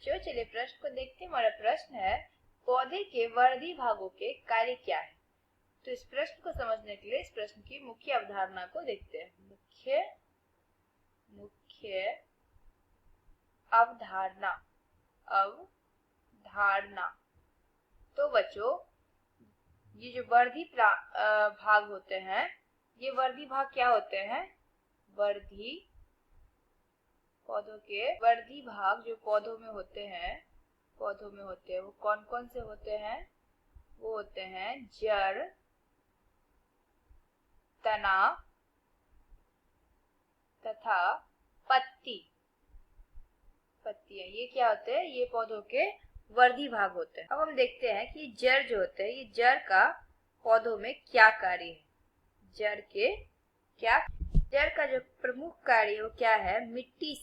बच्चों चलिए प्रश्न को देखते हैं। हमारा प्रश्न है पौधे के वर्धी भागों के कार्य क्या है। तो इस प्रश्न को समझने के लिए इस प्रश्न की मुख्य अवधारणा को देखते हैं। मुख्य अवधारणा। तो बच्चों ये जो वर्धी भाग होते हैं, ये वर्धी भाग क्या होते हैं? पौधों के वर्धी भाग जो पौधों में होते हैं वो कौन कौन से होते हैं? वो होते हैं जड़, तना तथा पत्तियां। ये क्या होते हैं? ये पौधों के वर्धी भाग होते हैं। अब हम देखते हैं कि जड़ जो होते हैं, ये जड़ का पौधों में क्या कार्य है। जड़ का जो प्रमुख कार्य वो क्या है? मिट्टी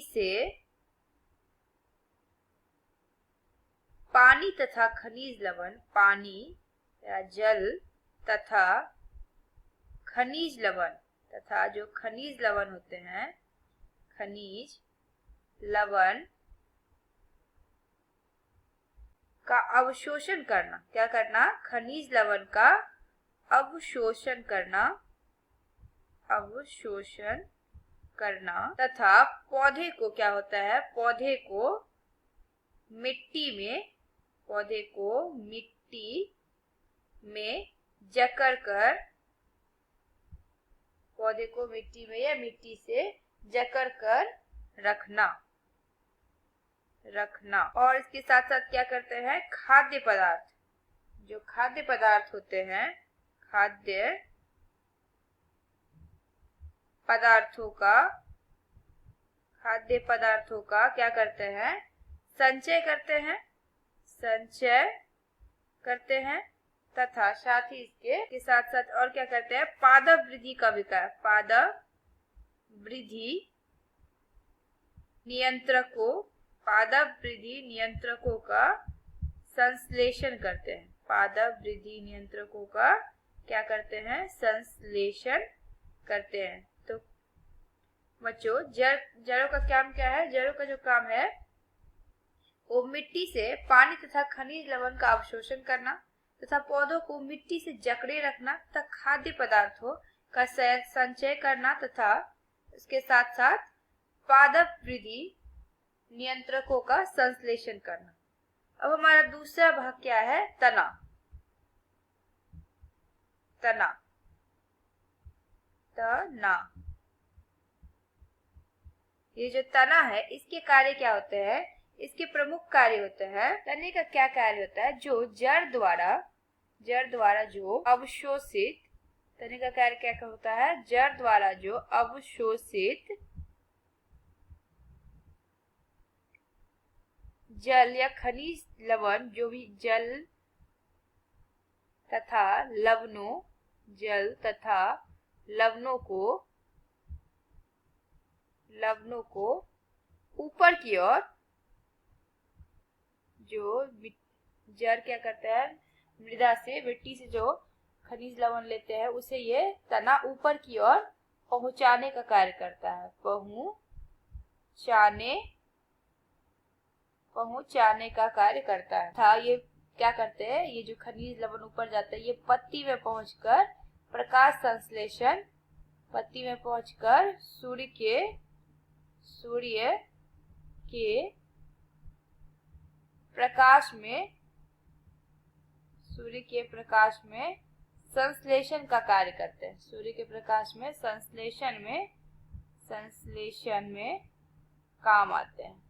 से पानी तथा खनिज लवण, पानी या जल तथा खनिज लवण तथा जो खनिज लवण होते हैं, खनिज लवण का अवशोषण करना। क्या करना? खनिज लवण का अवशोषण करना तथा पौधे को क्या होता है? पौधे को मिट्टी में जकड़ कर पौधे को मिट्टी में या मिट्टी से जकड़ कर रखना। और इसके साथ साथ क्या करते हैं? खाद्य पदार्थ होते हैं, खाद्य पदार्थों का क्या करते हैं? संचय करते हैं तथा साथ ही इसके साथ साथ और क्या करते हैं? पादप वृद्धि का विकास, पादप वृद्धि नियंत्रकों का संश्लेषण करते हैं। पादप वृद्धि नियंत्रकों का क्या करते हैं? संश्लेषण करते हैं। तो बच्चों जड़ों का काम क्या है? जड़ों का जो काम है वो मिट्टी से पानी तथा खनिज लवण का अवशोषण करना तथा पौधों को मिट्टी से जकड़े रखना तथा खाद्य पदार्थों का संचय करना तथा इसके साथ साथ पादप वृद्धि नियंत्रकों का संश्लेषण करना। अब हमारा दूसरा भाग क्या है? तना। ये जो तना है इसके कार्य क्या होते हैं? इसके प्रमुख कार्य होते हैं। तने का क्या कार्य होता है? जो जड़ द्वारा जो अवशोषित, तने का कार्य क्या होता है? जड़ द्वारा जो अवशोषित जल या खनिज लवण, जो भी जल तथा लवणों को ऊपर की ओर, जो जड़ क्या करता है? मृदा से, मिट्टी से जो खनिज लवण लेते हैं उसे ये तना ऊपर की ओर पहुंचाने का कार्य करता है। पहुंचाने का कार्य करता है। था ये क्या करते हैं? ये जो खनिज लवण ऊपर जाता है ये पत्ती में पहुंचकर प्रकाश संश्लेषण, पत्ती में पहुंचकर सूर्य के प्रकाश में संश्लेषण का कार्य करते हैं। सूर्य के प्रकाश में संश्लेषण में काम आते हैं।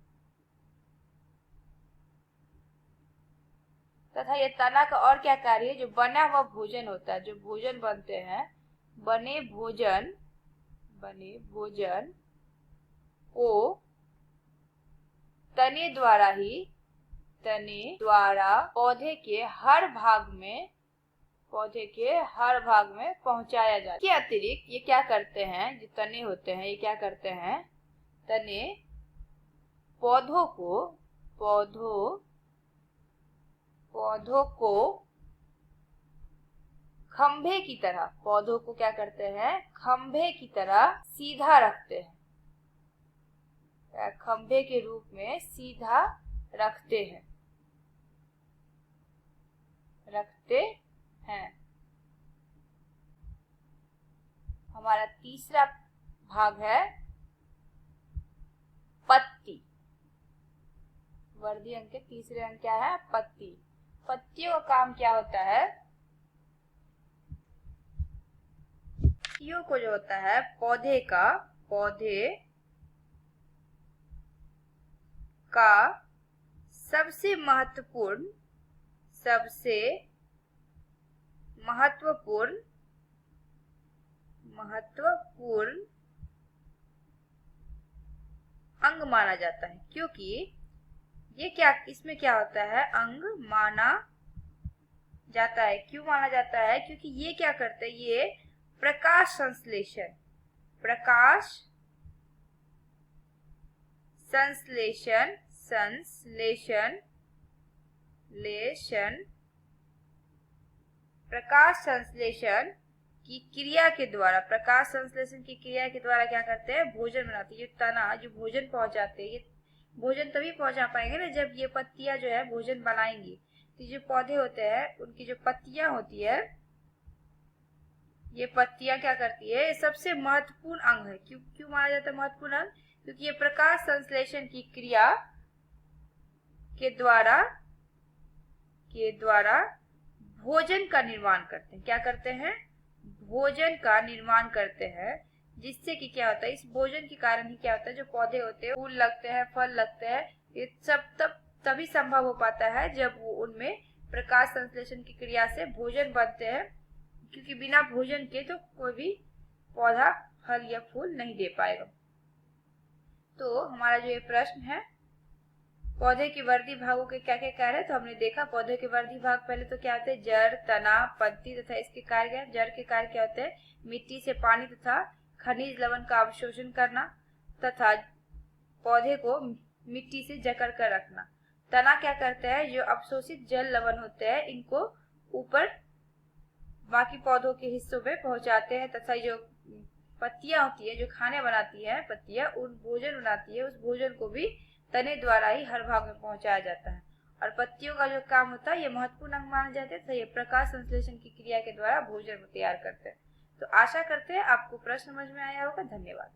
तथा ये तना का और क्या कार्य है? जो बना हुआ भोजन होता है, जो भोजन बनते हैं, बने भोजन को तने द्वारा पौधे के हर भाग में पहुंचाया जाता है। इसके अतिरिक्त ये क्या करते हैं? जो तने होते हैं ये क्या करते हैं? तने पौधों को खंभे की तरह, पौधों को क्या करते हैं, खंभे की तरह सीधा रखते हैं, खंभे के रूप में सीधा रखते हैं, रखते हैं। हमारा तीसरा भाग है पत्ती। वर्दी अंक के तीसरे अंक क्या है, पत्ती। पत्तियों का काम क्या होता है, पत्तियों को जो होता है पौधे का सबसे महत्वपूर्ण अंग माना जाता है, क्योंकि ये क्या, इसमें क्या होता है, अंग माना जाता है। क्यों माना जाता है, क्योंकि ये क्या करते हैं, ये प्रकाश संश्लेषण की क्रिया के द्वारा, प्रकाश संश्लेषण की क्रिया के द्वारा क्या करते हैं, भोजन बनाते हैं। ये तना जो भोजन पहुंचाते हैं, ये भोजन तभी पहुंचा पाएंगे ना जब ये पत्तियां जो है भोजन बनाएंगी। तो जो पौधे होते हैं उनकी जो पत्तियां होती है, ये पत्तियां क्या करती है, ये सबसे महत्वपूर्ण अंग है। क्यों माना जाता है महत्वपूर्ण अंग, क्योंकि ये प्रकाश संश्लेषण की क्रिया के द्वारा भोजन का निर्माण करते हैं। क्या करते हैं, भोजन का निर्माण करते हैं, जिससे कि क्या होता है, इस भोजन के कारण ही क्या होता है, जो पौधे होते हैं, फूल लगते हैं, फल लगते हैं, ये सब तभी संभव हो पाता है जब वो उनमें प्रकाश संश्लेषण की क्रिया से भोजन बनते हैं। क्योंकि बिना भोजन के तो कोई भी पौधा फल या फूल नहीं दे पाएगा। तो हमारा जो ये प्रश्न है, पौधे के वर्दी भागों के क्या क्या कार्य है, तो हमने देखा पौधे के वर्दी भाग पहले तो क्या होते हैं, जड़, तना, पत्ती तथा इसके कार्य। जड़ के कार्य क्या होते हैं, मिट्टी से पानी तथा खनिज लवण का अवशोषण करना तथा पौधे को मिट्टी से जकड़ कर रखना। तना क्या करते हैं, जो अवशोषित जल लवण होते हैं इनको ऊपर बाकी पौधों के हिस्सों में पहुंचाते हैं, तथा जो पत्तियां होती है, जो खाने बनाती है पत्तियां, उन भोजन बनाती है, उस भोजन को भी तने द्वारा ही हर भाग में पहुंचाया जाता है। और पत्तियों का जो काम होता है, ये महत्वपूर्ण अंग माने जाते हैं, तो ये प्रकाश संश्लेषण की क्रिया के द्वारा भोजन तैयार करते हैं। तो आशा करते हैं आपको प्रश्न समझ में आया होगा। धन्यवाद।